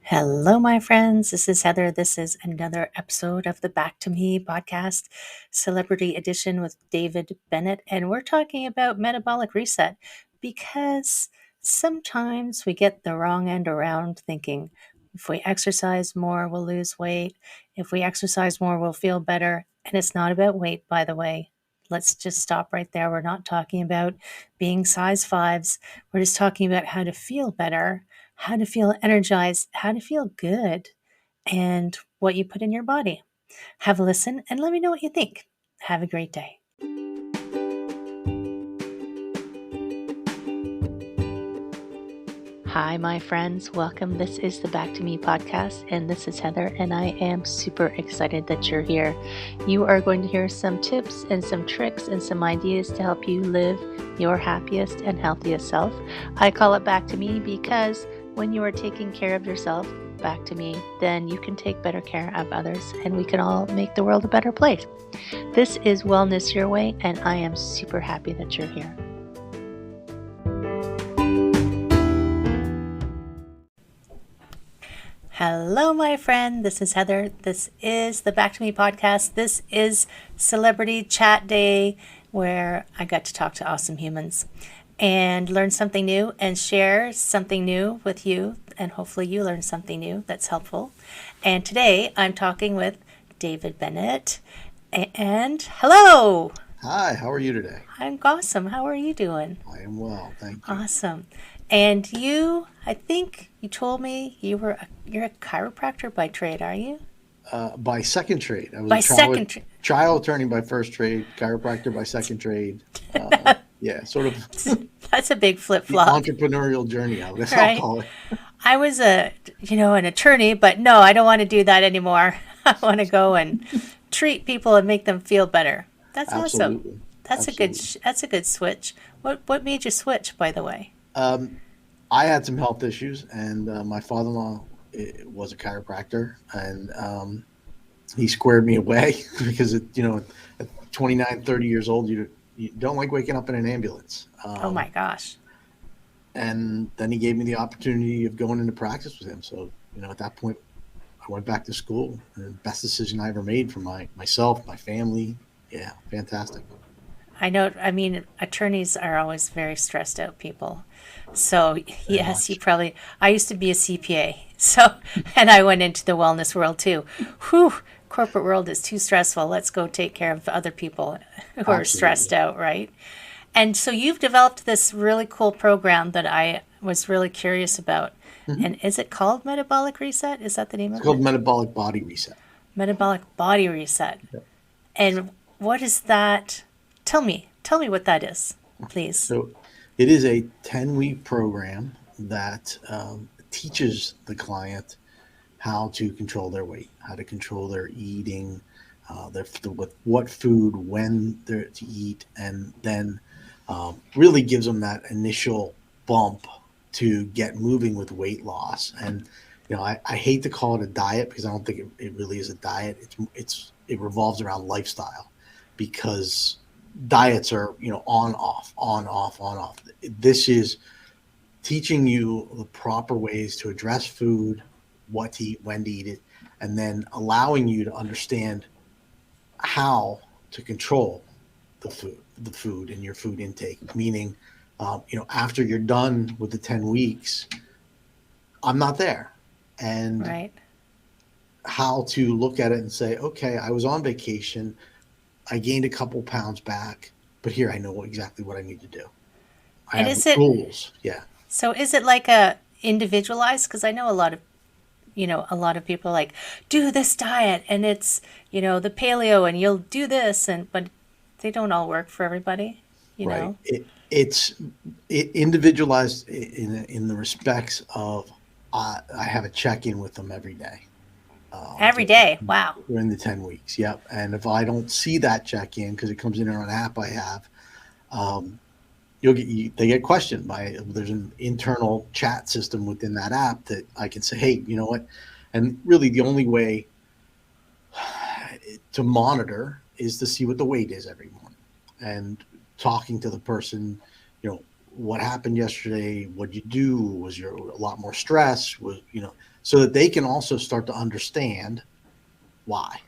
Hello, my friends. This is Heather. This is another episode of the Back to Me podcast, Celebrity Edition with David Bennett. And we're talking about metabolic reset because sometimes we get the wrong end around thinking if we exercise more, we'll lose weight. If we exercise more, we'll feel better. And it's not about weight, by the way. Let's just stop right there. We're not talking about being size fives. We're just talking about how to feel better, how to feel energized, how to feel good, and what you put in your body. Have a listen and let me know what you think. Have a great day. Hi, my friends. Welcome. This is the Back to Me podcast, and this is Heather, and I am super excited that you're here. You are going to hear some tips and some tricks and some ideas to help you live your happiest and healthiest self. I call it Back to Me because when you are taking care of yourself, back to me, then you can take better care of others, and we can all make the world a better place. This is Wellness Your Way, and I am super happy that you're here. Hello, my friend. This is Heather. This is the Back to Me podcast. This is Celebrity Chat Day, where I got to talk to awesome humans and learn something new and share something new with you. And hopefully you learn something new that's helpful. And today I'm talking with David Bennett. And hello. Hi, how are you today? I'm awesome. How are you doing? I am well, thank you. Awesome. And you, I think you told me you're a chiropractor by trade, are you? By second trade. I was By a second trade. trial attorney by first trade, chiropractor by second trade. Yeah, sort of That's a big the flip-flop, entrepreneurial journey, I guess I'll right? call it. I was an attorney, but no, I don't want to do that anymore. I want to go and treat people and make them feel better. That's awesome. Absolutely. That's a good Absolutely. that's a good switch. What made you switch, by the way? I had some health issues, and my father-in-law was a chiropractor, and he squared me away because, at 29, 30 years old, you don't like waking up in an ambulance. Oh my gosh. And then he gave me the opportunity of going into practice with him. So, at that point, I went back to school. The best decision I ever made for myself, my family. Yeah, fantastic. I know, I mean, attorneys are always very stressed out people. So, Very yes, much. I used to be a CPA. So, and I went into the wellness world too. Whew, corporate world is too stressful. Let's go take care of other people who are stressed Absolutely. out, right? And so you've developed this really cool program that I was really curious about. Mhm. And is it called Metabolic Reset? Is that the name It's of it? called Metabolic Body Reset. Metabolic Body Reset. Yep. And what is that? Tell me what that is, please. So it is a 10-week program that teaches the client how to control their weight, how to control their eating, what food, when they're to eat, and then really gives them that initial bump to get moving with weight loss. And I hate to call it a diet because I don't think it really is a diet. It revolves around lifestyle because diets are on off on off on off. This is teaching you the proper ways to address food, what to eat, when to eat it, and then allowing you to understand how to control the food and your food intake. Meaning, after you're done with the 10 weeks, I'm not there. And Right. how to look at it and say, okay, I was on vacation. I gained a couple pounds back, but here I know exactly what I need to do. I And have is it rules. Yeah. so is it like a individualized? Because I know a lot of people are like, do this diet and it's, the paleo and you'll do this but they don't all work for everybody, you Right. know? It individualized in the respects of I have a check-in with them every day. Every day. Wow. During the 10 weeks. Yep. And if I don't see that check-in because it comes in on an app I have, um, they get questioned there's an internal chat system within that app that I can say, hey, you know what? And really the only way to monitor is to see what the weight is every morning and talking to the person, what happened yesterday, what you do, was there a lot more stress, was, so that they can also start to understand why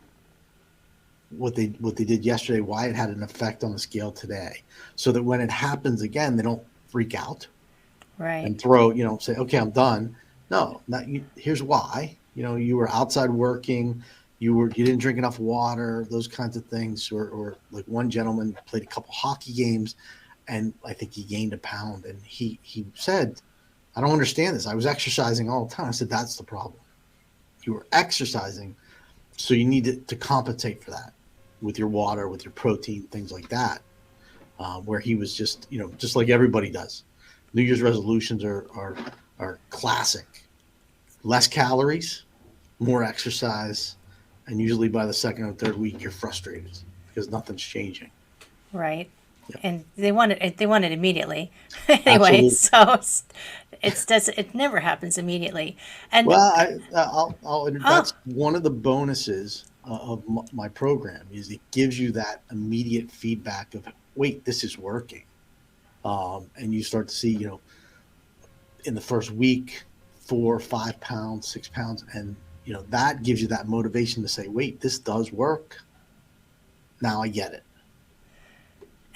what they did yesterday, why it had an effect on the scale today, so that when it happens again, they don't freak out and Right. throw, say, okay, I'm done. No, not you. Here's why. You were outside working, you didn't drink enough water, those kinds of things. Or like one gentleman played a couple hockey games, and I think he gained a pound, and he said, I don't understand this. I was exercising all the time. I said, that's the problem. You were exercising, so you need to compensate for that with your water, with your protein, things like that. Where he was just like everybody does. New Year's resolutions are classic. Less calories, more exercise, and usually by the second or third week, you're frustrated because nothing's changing. Right. Yep. And they want it immediately. Anyway, Absolutely. so it never happens immediately. And Well, oh, that's one of the bonuses of my program is it gives you that immediate feedback of, wait, this is working. And you start to see, in the first week, 4 or 5 pounds, 6 pounds, and that gives you that motivation to say, wait, this does work. Now I get it.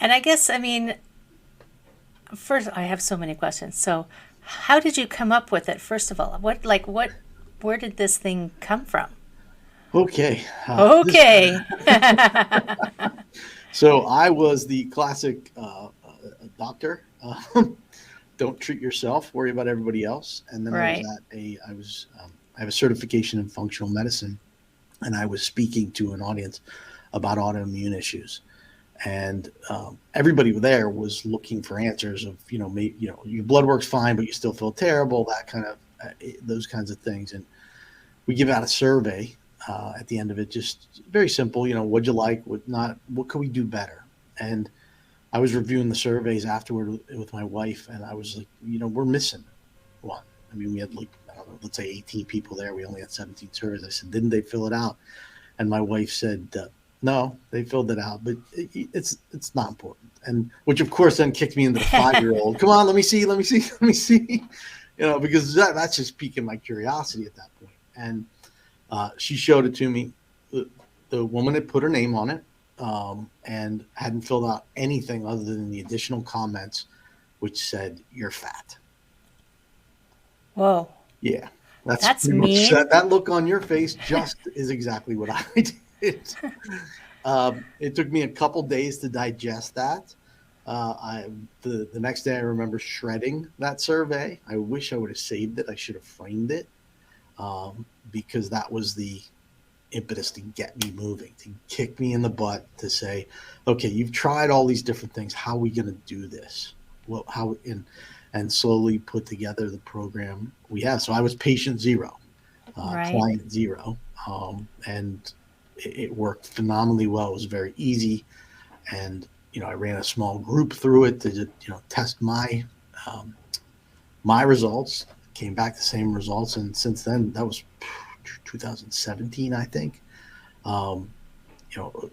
and I guess, I mean, first, I have so many questions. So, how did you come up with it? First of all, where did this thing come from? Okay. Okay. So I was the classic doctor. Don't treat yourself, worry about everybody else. And then Right. I have a certification in functional medicine, and I was speaking to an audience about autoimmune issues. And everybody there was looking for answers of, your blood work's fine, but you still feel terrible, that kind of, those kinds of things. And we give out a survey at the end of it, just very simple, what'd you like, what not, what could we do better? And I was reviewing the surveys afterward with my wife, and I was like, we're missing one. I mean, we had like, I don't know, let's say 18 people there. We only had 17 surveys. I said, didn't they fill it out? And my wife said, no, they filled it out, but it's not important. And which of course then kicked me into the 5-year-old. Come on, let me see, let me see, let me see. Because that's just piquing my curiosity at that point. And she showed it to me. The woman had put her name on it, and hadn't filled out anything other than the additional comments, which said, "You're fat." Whoa. Yeah, that's That's pretty much mean. that look on your face. Just is exactly what I did. It took me a couple days to digest that. The next day, I remember shredding that survey. I wish I would have saved it. I should have framed it, because that was the impetus to get me moving, to kick me in the butt, to say, okay, you've tried all these different things. How are we going to do this? Well, and slowly put together the program we have. So I was patient zero, Right. client zero, and it worked phenomenally well. It was very easy, and I ran a small group through it to test um, my results. Came back the same results, and since then, that was 2017, I think. Um, you know,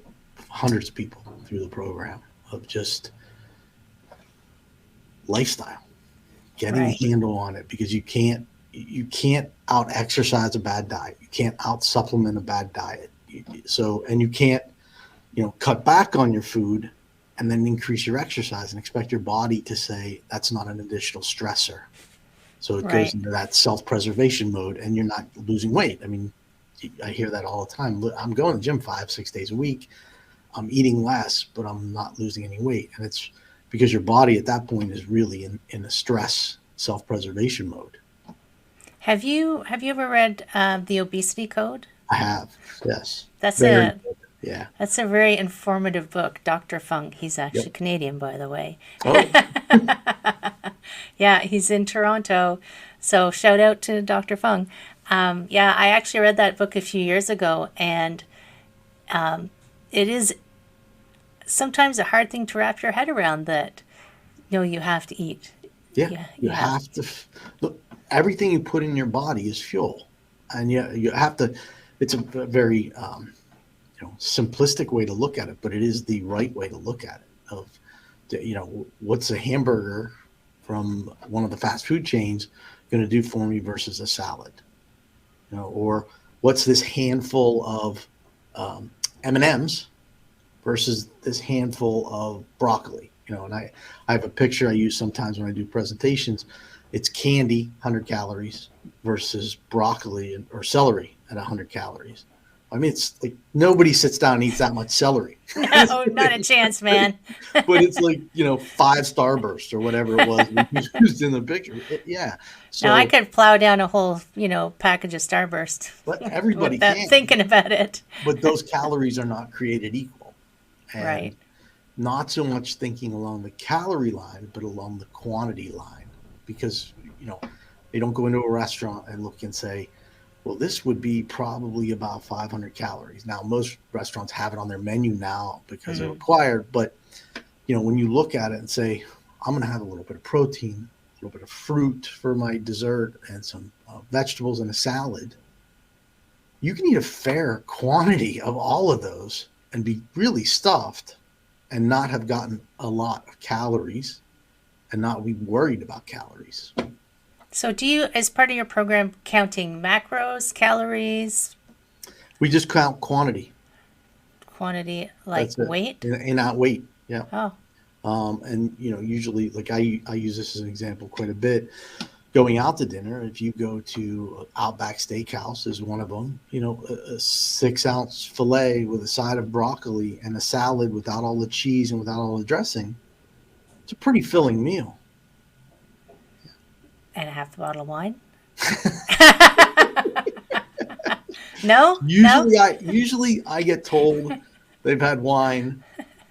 Hundreds of people through the program of just lifestyle, getting Right. a handle on it, because you can't out exercise a bad diet. You can't out supplement a bad diet. And you can't cut back on your food and then increase your exercise and expect your body to say that's not an additional stressor. So it goes Right. into that self-preservation mode, and you're not losing weight. I mean, I hear that all the time. I'm going to the gym 5, 6 days a week. I'm eating less, but I'm not losing any weight. And it's because your body at that point is really in a stress self-preservation mode. Have you ever read the Obesity Code? I have, yes. That's Very a good. Yeah. that's a very informative book. Dr. Fung. He's Yep. actually Canadian, by the way. Oh, Yeah, he's in Toronto. So shout out to Dr. Fung. Yeah, I actually read that book a few years ago, and it is sometimes a hard thing to wrap your head around that. No, you have to eat. yeah. Yeah, You you have. have to look. Everything you put in your body is fuel, and you have to. It's a very simplistic way to look at it, but it is the right way to look at it. What's a hamburger from one of the fast food chains going to do for me versus a salad? or what's this handful of M&Ms versus this handful of broccoli, and I have a picture I use sometimes when I do presentations. It's candy, 100 calories versus broccoli or celery at 100 calories. I mean, it's like nobody sits down and eats that much celery. No, not a chance, man. But it's like, 5 Starbursts or whatever it was we used in the picture. Yeah. Now I So, could plow down a whole, package of Starburst but everybody without can. thinking about it. But those calories are not created equal. And Right. not so much thinking along the calorie line, but along the quantity line. Because, they don't go into a restaurant and look and say, well, this would be probably about 500 calories. Now, most restaurants have it on their menu now because they're Mm-hmm. required. But, when you look at it and say, I'm going to have a little bit of protein, a little bit of fruit for my dessert, and some vegetables and a salad, you can eat a fair quantity of all of those and be really stuffed and not have gotten a lot of calories and not be worried about calories. So do you, as part of your program, counting macros, calories, We just count quantity. quantity, like That's it. weight? And not weight. Yeah. Oh, And usually, like I use this as an example quite a bit. Going out to dinner, if you go to Outback Steakhouse is one of them. A 6-ounce fillet with a side of broccoli and a salad without all the cheese and without all the dressing. It's a pretty filling meal. and a half a bottle of wine? No? No? Usually I get told they've had wine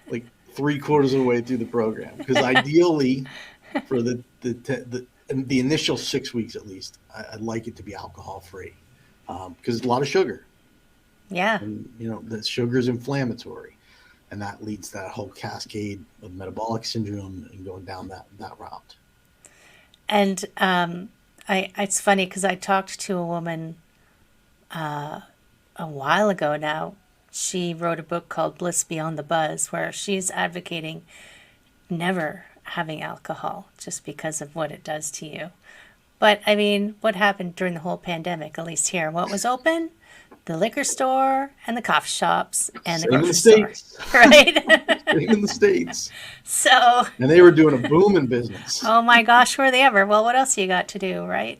like 3/4 of the way through the program, because ideally for the initial 6 weeks at least, I'd like it to be alcohol free, because it's a lot of sugar, Yeah. and the sugar is inflammatory, and that leads to that whole cascade of metabolic syndrome and going down that route. And it's funny because I talked to a woman a while ago now. She wrote a book called Bliss Beyond the Buzz, where she's advocating never having alcohol just because of what it does to you. But I mean, what happened during the whole pandemic, at least here? What was open? The liquor store and the coffee shops and the Same in the grocery store, States. right? Same in the States. So, And they were doing a booming business. oh my gosh, were they ever? Well, what else you got to do, right?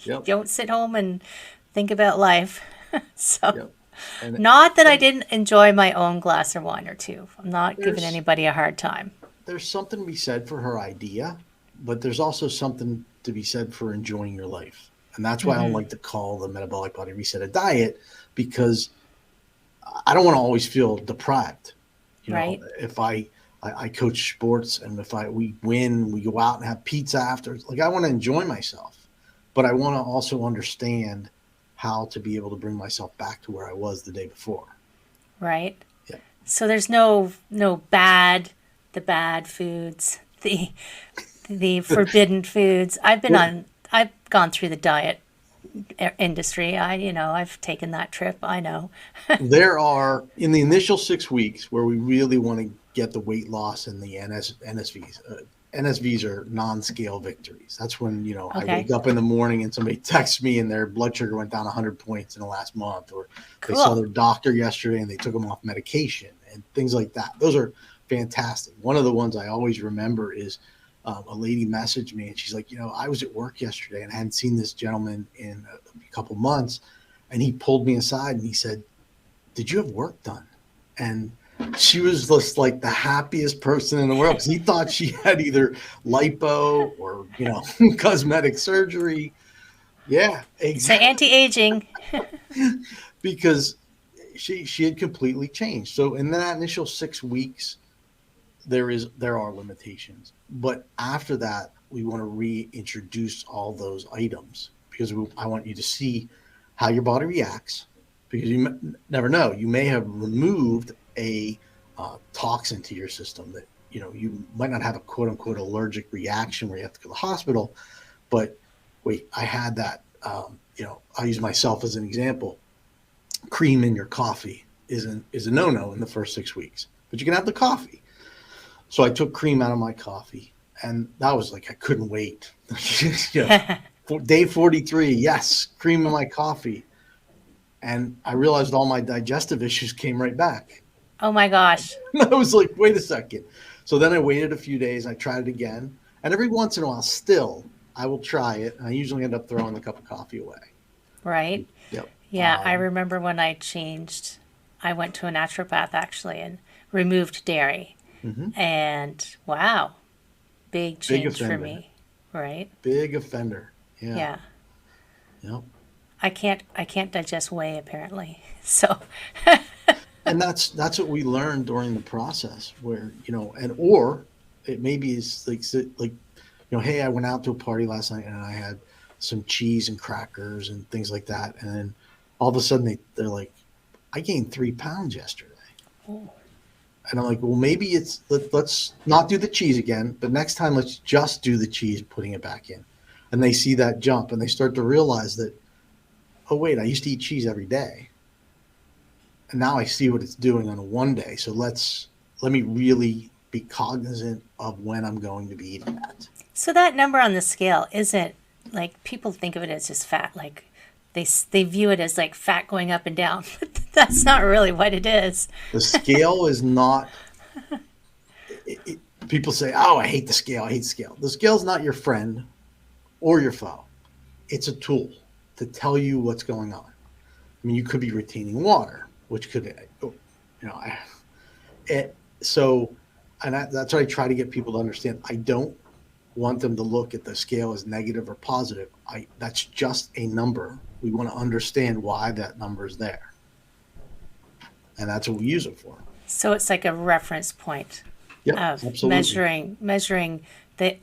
Yep. Don't sit home and think about life. So, Yep. And not that I didn't enjoy my own glass of wine or two. I'm not giving there's anybody a hard time. there's something to be said for her idea, but there's also something to be said for enjoying your life. And that's why I don't Hmm. like to call the metabolic body reset a diet, because I don't want to always feel deprived. Right? If I coach sports, and if we win, we go out and have pizza after. Like, I want to enjoy myself, but I want to also understand how to be able to bring myself back to where I was the day before. Right? Yeah. So there's no the bad foods, the forbidden foods. Well, I've gone through the diet industry. I've taken that trip. I know. there are, in the initial 6 weeks, where we really want to get the weight loss and the NSVs. NSVs are non-scale victories. That's when, I Okay. wake up in the morning and somebody texts me and their blood sugar went down 100 points in the last month, or they saw Cool. their doctor yesterday and they took them off medication and things like that. Those are fantastic. One of the ones I always remember is a lady messaged me and she's like, I was at work yesterday and I hadn't seen this gentleman in a couple months. And he pulled me aside and he said, did you have work done? And she was just like the happiest person in the world, because he thought she had either lipo or, cosmetic surgery. Yeah, So exactly. anti-aging. Because she had completely changed. So in that initial 6 weeks, there are limitations, but after that, we want to reintroduce all those items, because I want you to see how your body reacts, because never know, you may have removed a toxin to your system that you might not have a quote unquote allergic reaction where you have to go to the hospital, but wait, I had that. I'll use myself as an example. Cream in your coffee is a no-no in the first 6 weeks, but you can have the coffee. So I took cream out of my coffee, and that was like, I couldn't wait. Day 43, yes, cream in my coffee. and I realized all my digestive issues came right back. Oh my gosh. I was like, wait a second. So then I waited a few days. I tried it again. And every once in a while, still, I will try it. And I usually end up throwing the cup of coffee away. Right? Yep. Yeah, I remember when I went to a naturopath actually and removed dairy. Mhm. And wow, big Big change for offender. me, right? Big offender. Yeah. Yeah. Yep. I can't digest whey apparently. So, And that's what we learned during the process where, and or it maybe is like, hey, I went out to a party last night and I had some cheese and crackers and things like that. And then all of a sudden they're like, I gained 3 pounds yesterday. oh, And I'm like, well, maybe let's not do the cheese again, but next time let's just do the cheese, putting it back in. And they see that jump and they start to realize that, oh wait, I used to eat cheese every day, and now I see what it's doing on a one day. So let me really be cognizant of when I'm going to be eating that. so that number on the scale isn't like people think of it as just fat. Like they view it as like fat going up and down, but that's not really what it is. The scale is not. People say, "Oh, I hate the scale. I hate the scale." The scale is not your friend or your foe. It's a tool to tell you what's going on. I mean, you could be retaining water, which could, so, and that's what I try to get people to understand. I don't want them to look at the scale as negative or positive. That's just a number. We want to understand why that number is there, and that's what we use it for. So it's like a reference point Yep, of absolutely. measuring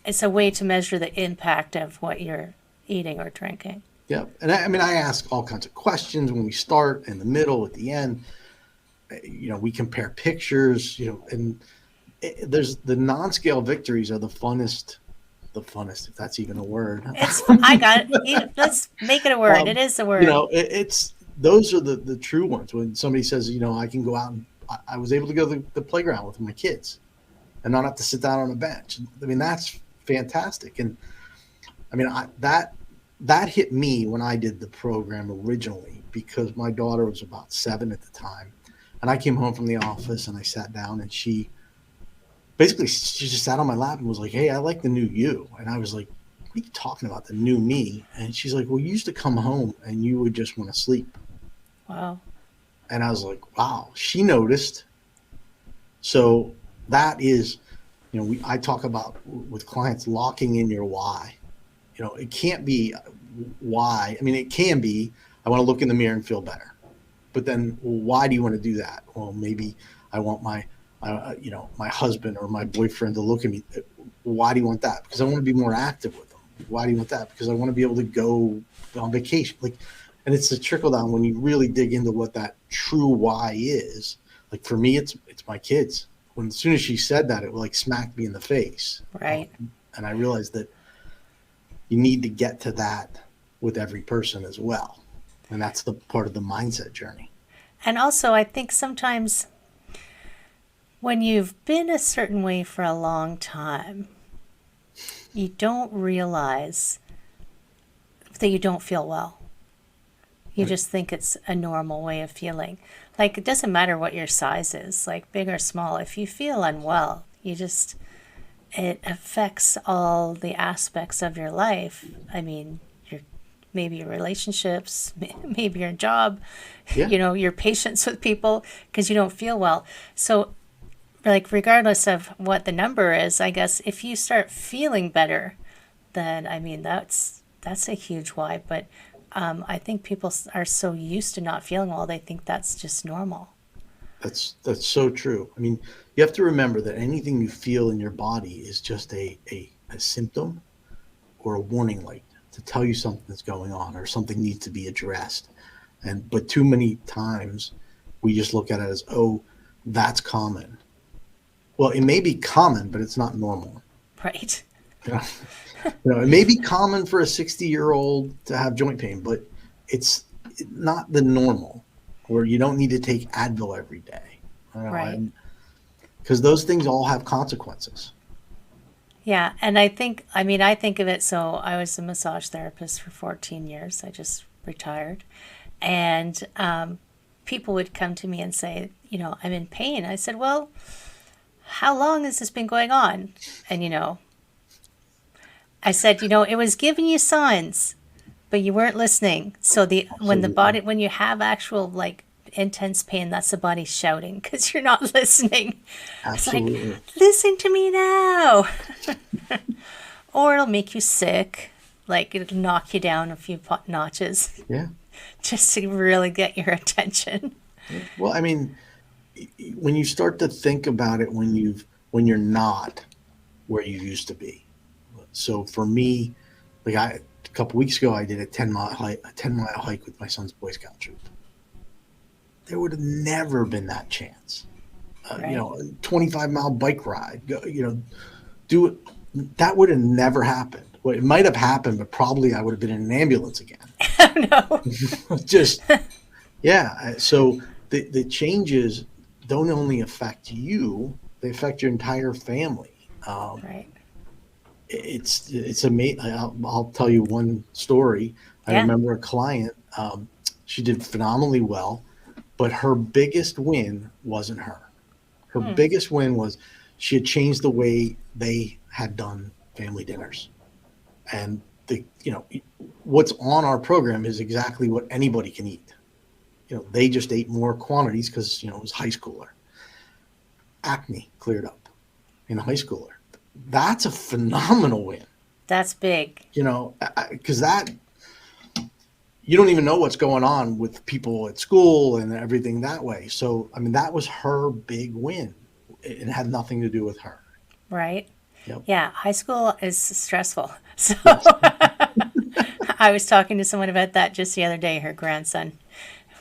it's a way to measure the impact of what you're eating or drinking. Yep, and I mean, I ask all kinds of questions when we start, in the middle, at the end. We compare pictures. And there's the non-scale victories are the funnest, if that's even a word. I got it. Let's make it a word. It um, is a word. it's those are the true ones. When somebody says, I can go out and I was able to go to the playground with my kids and not have to sit down on a bench. I mean, that's fantastic. And I mean, that hit me when I did the program originally because my daughter was about 7 at the time. And I came home from the office and I sat down and she just sat on my lap and was like, "Hey, I like the new you." And I was like, "What are you talking about, the new me?" And she's like, "Well, you used to come home and you would just want to sleep." Wow. And I was like, wow, she noticed. So that is, I talk about with clients locking in your why. It can't be why. I mean, it can be, I want to look in the mirror and feel better. But then, well, why do you want to do that? Well, maybe I want my husband or my boyfriend to look at me. Why do you want that? Because I want to be more active with them. Why do you want that? Because I want to be able to go on vacation. And it's a trickle down when you really dig into what that true why is. Like for me, it's my kids. When as soon as she said that, it like smacked me in the face. Right. And I realized that you need to get to that with every person as well. And that's the part of the mindset journey. And also, I think sometimes when you've been a certain way for a long time, you don't realize that you don't feel well. You Right. just think it's a normal way of feeling. Like, it doesn't matter what your size is, like big or small. If you feel unwell, it affects all the aspects of your life. I mean, maybe your relationships, maybe your job, Yeah. your patience with people because you don't feel well. So, like, regardless of what the number is, I guess if you start feeling better, then I mean that's a huge why. But I think people are so used to not feeling well, they think that's just normal. That's so true. I mean, you have to remember that anything you feel in your body is just a symptom or a warning light to tell you something's going on or something needs to be addressed. But too many times we just look at it as, oh, that's common. Well, it may be common, but it's not normal. Right. You know, it may be common for a 60-year-old to have joint pain, but it's not the normal. Where you don't need to take Advil every day. Right. Because those things all have consequences. Yeah, and I think of it, so I was a massage therapist for 14 years. I just retired. And people would come to me and say, I'm in pain. I said, well, how long has this been going on? And, I said, it was giving you signs, but you weren't listening. So Absolutely. when you have actual like intense pain, that's the body shouting because you're not listening. It's like, Absolutely. listen to me now, or it'll make you sick. Like it'll knock you down a few notches Yeah. just to really get your attention. Yeah. Well, I mean, when you start to think about it, when you're not where you used to be. So for me, like a couple weeks ago, I did a 10 mile hike with my son's Boy Scout troop. There would have never been that chance. Right? 25-mile bike ride. Do it. That would have never happened. Well, it might have happened, but probably I would have been in an ambulance again. No. Just yeah. So the changes don't only affect you; they affect your entire family. Right. It's amazing. I'll tell you one story. I Yeah. remember a client. She did phenomenally well, but her biggest win wasn't her. Her Hmm. biggest win was she had changed the way they had done family dinners, and what's on our program is exactly what anybody can eat. They just ate more quantities because it was high schooler. Acne cleared up in a high schooler. That's a phenomenal win. That's big. Because that you don't even know what's going on with people at school and everything that way. So I mean, that was her big win. It had nothing to do with her. Right? Yep. Yeah. High school is stressful. So Yes. I was talking to someone about that just the other day. Her grandson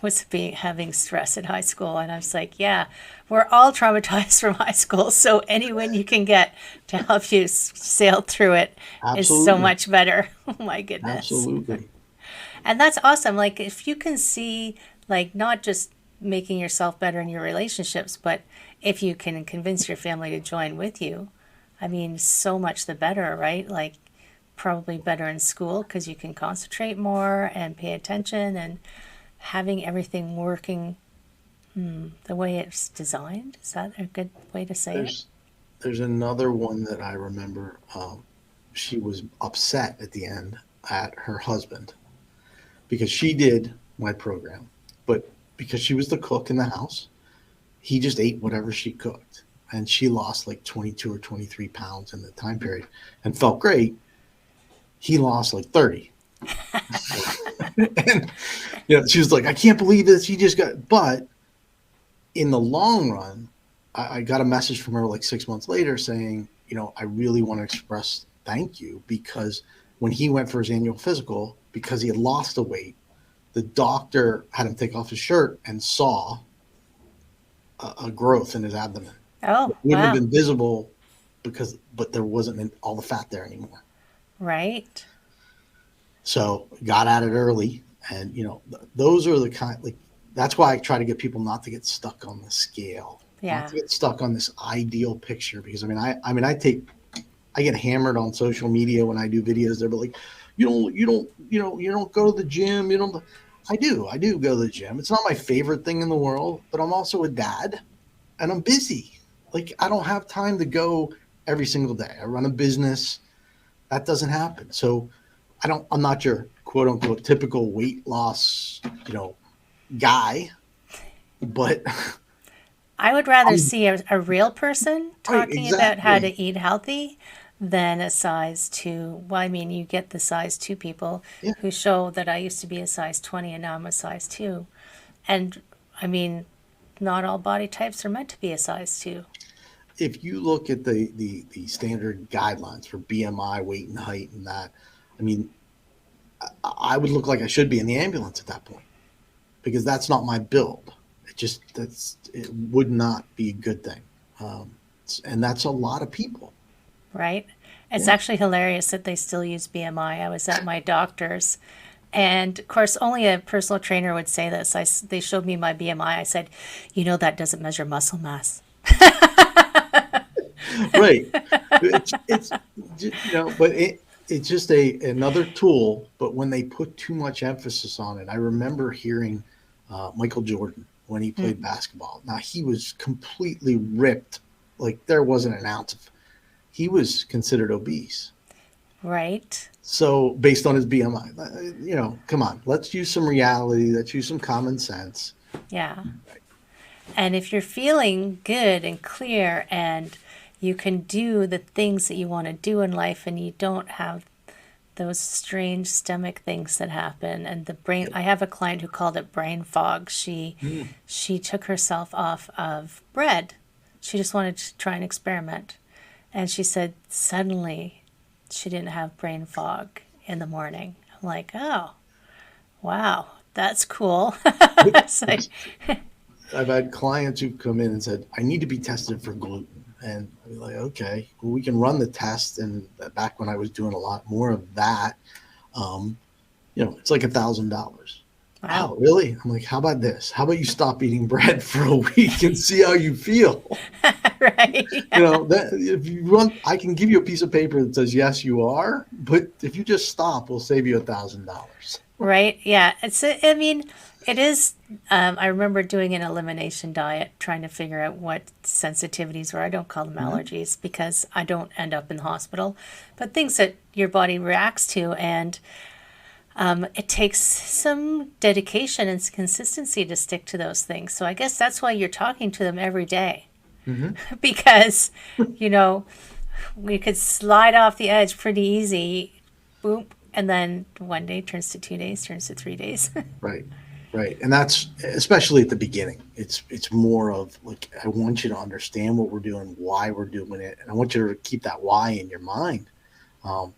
was having stress at high school, and I was like, "Yeah, we're all traumatized from high school. So any win you can get to help you sail through it is so Absolutely. much better." Oh my goodness! Absolutely. And that's awesome. Like if you can see, like not just making yourself better in your relationships, but if you can convince your family to join with you, I mean, so much the better, right? Like probably better in school because you can concentrate more and pay attention and having everything working the way it's designed. Is that a good way to say it? There's there's another one that I remember. She was upset at the end at her husband because she did my program, but because she was the cook in the house, he just ate whatever she cooked. And she lost like 22 or 23 pounds in the time period and felt great. He lost like 30. And she was like, I can't believe this. He just but in the long run, I got a message from her like 6 months later saying, I really want to express thank you because when he went for his annual physical, because he had lost the weight, the doctor had him take off his shirt and saw a growth in his abdomen. Oh, It wouldn't have wow. been visible but there wasn't all the fat there anymore. Right. So got at it early, and those are the kind like that's why I try to get people not to get stuck on the scale, not Yeah. to get stuck on this ideal picture because I get hammered on social media when I do videos there, but like you don't go to the gym, you don't. I do go to the gym. It's not my favorite thing in the world, but I'm also a dad and I'm busy. Like I don't have time to go every single day. I run a business. That doesn't happen. So I'm not your quote unquote typical weight loss, guy, but I would rather I'm see a real person right, talking about how exactly. to eat healthy than a size 2. Well, I mean, you get the size 2 people Yeah. who show that I used to be a size 20 and now I'm a size 2. And I mean, not all body types are meant to be a size 2. If you look at the standard guidelines for BMI, weight and height and that, I mean, I would look like I should be in the ambulance at that point because that's not my build. It would not be a good thing. Um, and that's a lot of people. Right? It's Yeah. actually hilarious that they still use BMI. I was at my doctor's, and of course, only a personal trainer would say this. They showed me my BMI. I said, that doesn't measure muscle mass. Right. It's but it's just another tool, but when they put too much emphasis on it, I remember hearing Michael Jordan when he Mm, played basketball. Now he was completely ripped, like there wasn't an ounce of. He was considered obese. right? So based on his BMI, come on, let's use some reality. Let's use some common sense. Yeah. And if you're feeling good and clear and you can do the things that you want to do in life and you don't have those strange stomach things that happen and the brain, Yep. I have a client who called it brain fog. She Mm. she took herself off of bread. She just wanted to try and experiment. And she said suddenly she didn't have brain fog in the morning. I'm like, "Oh, wow. That's cool." It's like, I've had clients who've come in and said, I need to be tested for gluten. And I'm like, okay, well, we can run the test. And back when I was doing a lot more of that, um, it's like $1,000. wow. Oh, really? I'm like, how about this? How about you stop eating bread for a week and see how you feel? Right. That if you want, I can give you a piece of paper that says yes, you are. But if you just stop, we'll save you $1,000. Right. Yeah. I mean, it is. I remember doing an elimination diet, trying to figure out what sensitivities were. I don't call them Mhm. allergies because I don't end up in the hospital, but things that your body reacts to. And it takes some dedication and consistency to stick to those things. So I guess that's why you're talking to them every day Mhm. because, you know, we could slide off the edge pretty easy. Boom. And then one day turns to 2 days, turns to 3 days. Right. Right. And that's especially at the beginning. It's more of like I want you to understand what we're doing, why we're doing it, and I want you to keep that why in your mind,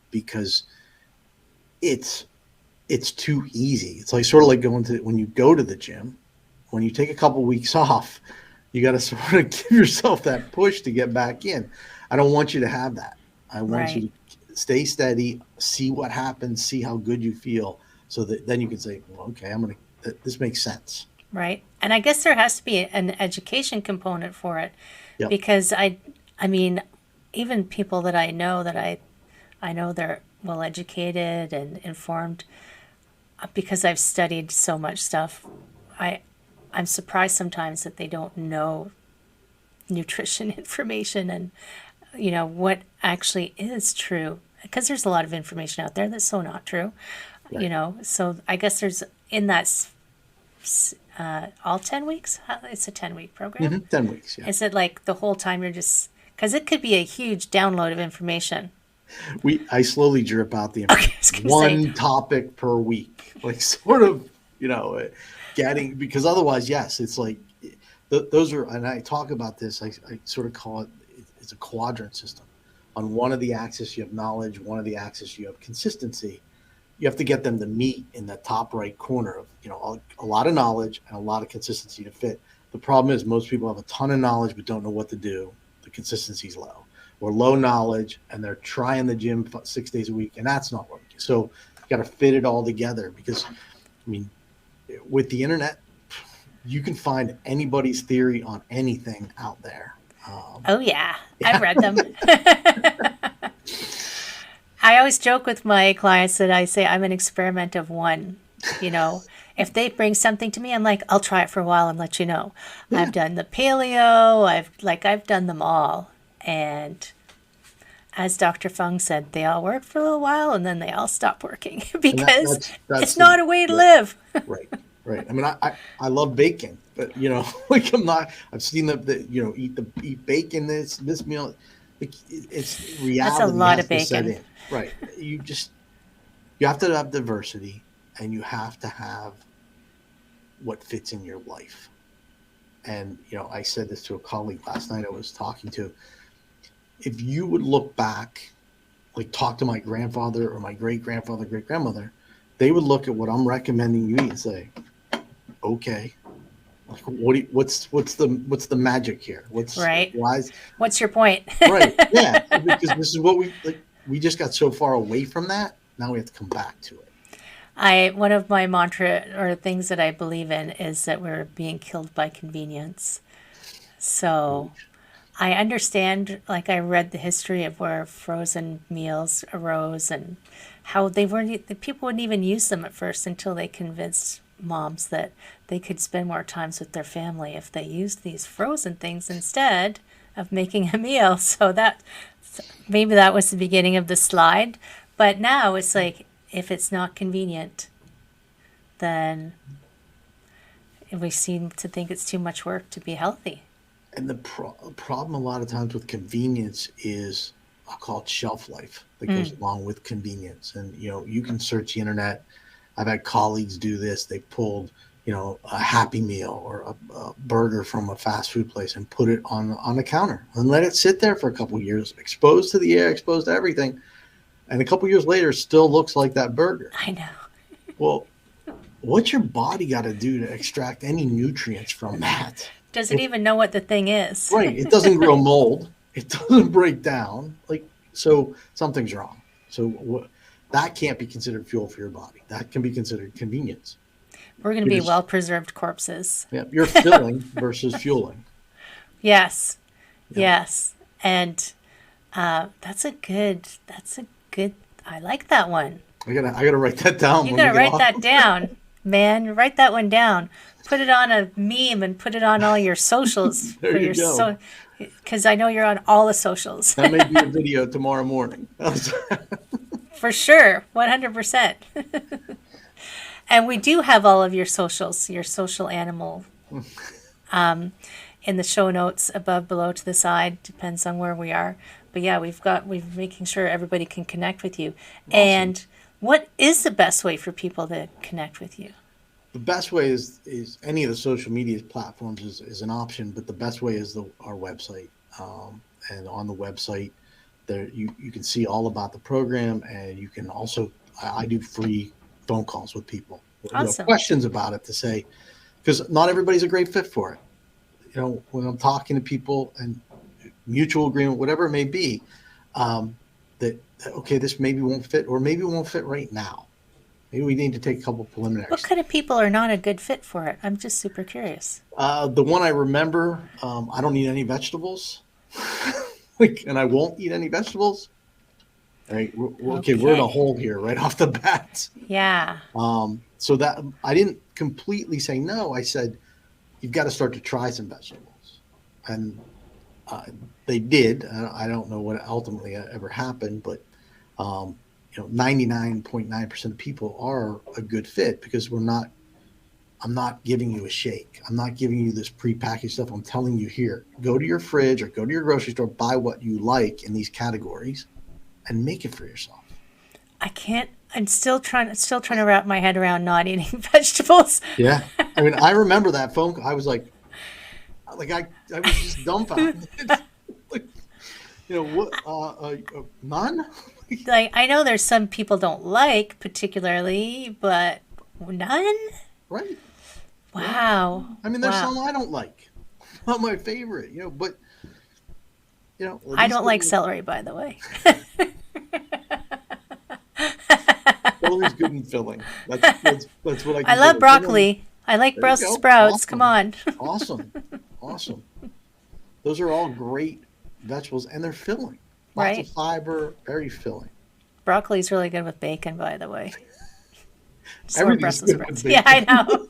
because it's it's too easy. It's like sort of like going to when you go to the gym, when you take a couple weeks off, you got to sort of give yourself that push to get back in. I don't want you to have that. I want Right. you to stay steady, see what happens, see how good you feel, so that then you can say, well, okay, I'm gonna. This makes sense. Right. And I guess there has to be an education component for it Yep. because I mean, even people I know they're well educated and informed because I've studied so much stuff. I I'm surprised sometimes that they don't know nutrition information and what actually is true because there's a lot of information out there that's so not true. Right. So I guess there's in that all 10 weeks. It's a 10-week program. 10 weeks. Yeah. Is it like the whole time you're just, because it could be a huge download of information. I slowly drip out the Okay, information, I was going to say, one topic per week, like sort of, you know, uh, getting because otherwise, yes, it's like those are, and I talk about this. I sort of call it it's a quadrant system. On one of the axis, you have knowledge. One of the axis, you have consistency. You have to get them to meet in the top right corner of a lot of knowledge and a lot of consistency to fit. The problem is most people have a ton of knowledge but don't know what to do. The consistency is low, or low knowledge and they're trying the gym 6 days a week and that's not working. So you got to fit it all together because I mean with the internet you can find anybody's theory on anything out there. oh yeah, I've Yeah. read them. I always joke with my clients that I say I'm an experiment of one. You know, if they bring something to me, I'm like, I'll try it for a while and let you know. Yeah. I've done the paleo, I've done them all. And as Dr. Fung said, they all work for a little while and then they all stop working And because that's it's the not a way to yeah. live. Right, right. I mean, I love baking, but like I'm not. I've seen the eat bacon this meal. Like, it's That's a reality lot has of to set bacon. in. Right. You have to have diversity, and you have to have what fits in your life. And I said this to a colleague last night. I was talking to. If you would look back, like talk to my grandfather or my great grandfather, great grandmother, they would look at what I'm recommending you eat and say, okay. Like, what's the magic here? What's Right. why is What's your point? right? Yeah, because this is what we like. We just got so far away from that. Now we have to come back to it. I One of my mantra or things that I believe in is that we're being killed by convenience. So Huge. I understand, like I read the history of where frozen meals arose and how they weren't, the people wouldn't even use them at first until they convinced moms that they could spend more times with their family if they used these frozen things instead of making a meal. So that maybe that was the beginning of the slide. But now it's like if it's not convenient, then we seem to think it's too much work to be healthy. And the problem a lot of times with convenience is, I'll call it shelf life that goes Mm. along with convenience. And, you can search the internet. I've had colleagues do this. They pulled, a Happy Meal or a burger from a fast food place and put it on the counter and let it sit there for a couple of years, exposed to the air, exposed to everything. And a couple of years later, it still looks like that burger. I know. Well, what's your body got to do to extract any nutrients from that? Does it even know what the thing is? Right. It doesn't grow mold. It doesn't break down. So something's wrong. So that can't be considered fuel for your body. That can be considered convenience. We're going to be Because, well preserved corpses. yeah, you're filling versus fueling. Yes. Yeah. Yes. And that's a good, I like that one. I gotta write that down You when we got to get write off. that down, man. Write that one down. Put it on a meme and put it on all your socials There for you your go. because I know you're on all the socials. That may be a video tomorrow morning. For sure. 100%. And we do have all of your socials, your social animal in the show notes above, below, to the side, depends on where we are. But yeah, we're making sure everybody can connect with you. Awesome. And what is the best way for people to connect with you? The best way is any of the social media platforms is an option, but the best way is our website. And on the website, there you can see all about the program, and you can also I do free phone calls with people, Awesome. questions about it to say, because not everybody's a great fit for it. When I'm talking to people and mutual agreement, whatever it may be, that okay, this maybe won't fit, or maybe it won't fit right now. Maybe we need to take a couple preliminary What steps. kind of people are not a good fit for it? I'm just super curious. The one I remember, I don't eat any vegetables, and I won't eat any vegetables. All right, okay, we're in a Okay. hole here right off the bat. Yeah. So that I didn't completely say no. I said you've got to start to try some vegetables, and uh, they did. I don't know what ultimately ever happened, but 99.9% of people are a good fit because I'm not giving you a shake. I'm not giving you this prepackaged stuff. I'm telling you, here, go to your fridge or go to your grocery store, buy what you like in these categories and make it for yourself. I can't. I'm still trying to wrap my head around not eating vegetables. Yeah. I mean, I remember that phone call. I was I was just dumbfounded. Like, what, none? Like I know there's some people don't like particularly, but none? Right. Yeah. Wow. I mean, there's Wow. some I don't like. Not my favorite, but, at I least don't like celery, by the way. celery's good and filling. That's what I I love consider. broccoli. I like There you Brussels go. sprouts. Come Awesome. on. Awesome. Awesome. Those are all great vegetables, and they're filling. Lots of Right? fiber, very filling. Broccoli's really good with bacon, by the way. So are Everything's Brussels good with sprouts. Yeah, bacon. I know.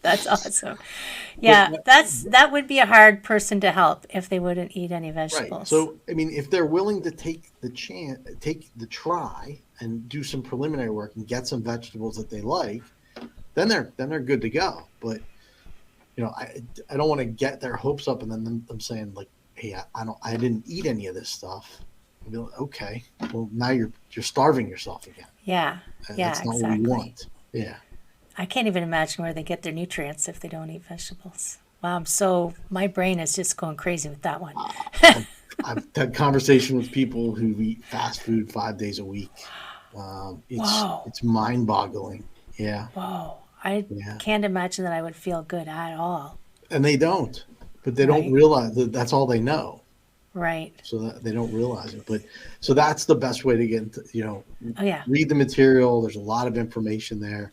That's awesome. But Yeah, that would be a hard person to help if they wouldn't eat any right. vegetables. So, I mean, if they're willing to take the chance, take the try, and do some preliminary work and get some vegetables that they like, then they're good to go. But I don't want to get their hopes up and then them saying like, hey, I didn't eat any of this stuff. I'd be like, okay, well now you're starving yourself again. Yeah, And yeah, that's not what we exactly. want. Yeah. I can't even imagine where they get their nutrients if they don't eat vegetables. Wow, my brain is just going crazy with that one. I've, I've had conversation with people who eat fast food 5 days a week. Whoa, It's mind boggling. Yeah. whoa. I Yeah. can't imagine that I would feel good at all. And they don't, but they don't Right, realize that that's all they know. right. So that they don't realize it. But so that's the best way to get into, Oh, yeah. read the material. There's a lot of information there.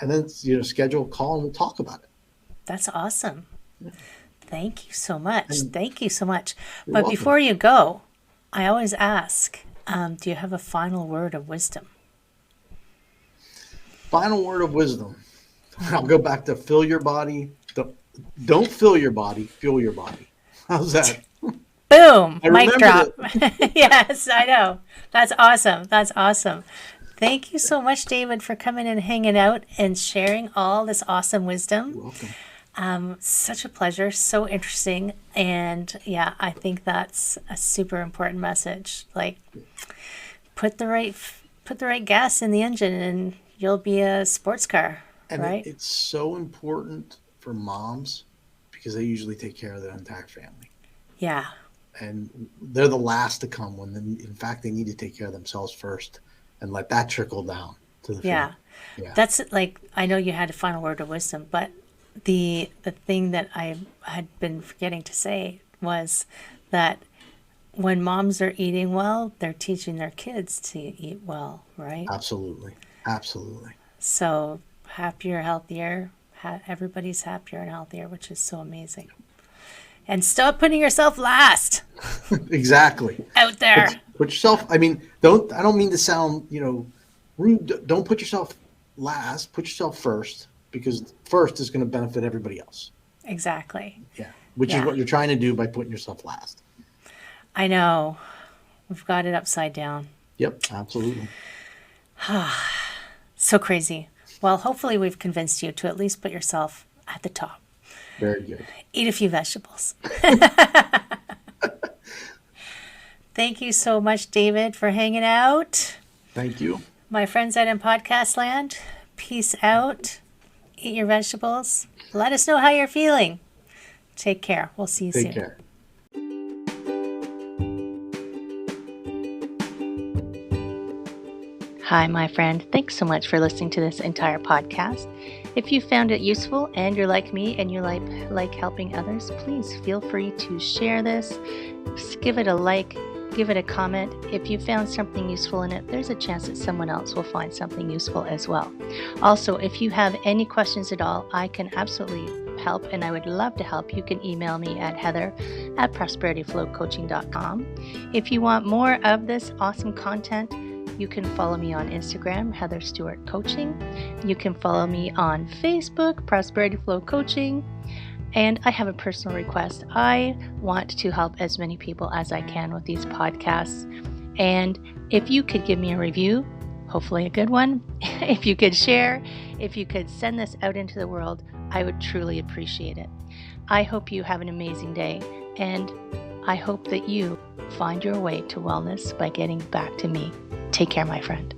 And then, schedule a call and we'll talk about it. That's awesome. Thank you so much. And Thank you so much. you're But welcome. before you go, I always ask, do you have a final word of wisdom? Final word of wisdom. I'll go back to fill your body. Don't fill your body, fuel your body. How's that? Boom, I mic remembered drop. it. Yes, I know. That's awesome. That's awesome. Thank you so much, David, for coming and hanging out and sharing all this awesome wisdom. You're welcome. Such a pleasure, so interesting. And yeah, I think that's a super important message. Like put the right gas in the engine and you'll be a sports car, And right? it's so important for moms because they usually take care of their entire family. Yeah. And they're the last to come when, in fact, they need to take care of themselves first and let that trickle down to the Yeah. family. Yeah, That's like I know you had a final word of wisdom, but the thing that I had been forgetting to say was that when moms are eating well, they're teaching their kids to eat well, right? absolutely. Absolutely. So happier, healthier, everybody's happier and healthier, which is so amazing. And stop putting yourself last Exactly. out there. Put yourself, I don't mean to sound, rude. Don't put yourself last, put yourself first because first is going to benefit everybody else. Exactly. Yeah. Which is Yeah. what you're trying to do by putting yourself last. I know. We've got it upside down. Yep. Absolutely. So crazy. Well, hopefully we've convinced you to at least put yourself at the top. Very good. Eat a few vegetables. Thank you so much, David, for hanging out. Thank you. My friends out in podcast land, peace out. Eat your vegetables. Let us know how you're feeling. Take care. We'll see you soon. Take care. Hi, my friend. Thanks so much for listening to this entire podcast. If you found it useful and you're like me and you like helping others, please feel free to share this. Just give it a like, give it a comment. If you found something useful in it, there's a chance that someone else will find something useful as well. Also, if you have any questions at all, I can absolutely help and I would love to help. You can email me at heather@prosperityflowcoaching.com. If you want more of this awesome content, you can follow me on Instagram, Heather Stewart Coaching. You can follow me on Facebook, Prosperity Flow Coaching. And I have a personal request. I want to help as many people as I can with these podcasts. And if you could give me a review, hopefully a good one, if you could share, if you could send this out into the world, I would truly appreciate it. I hope you have an amazing day. And I hope that you find your way to wellness by getting back to me. Take care, my friend.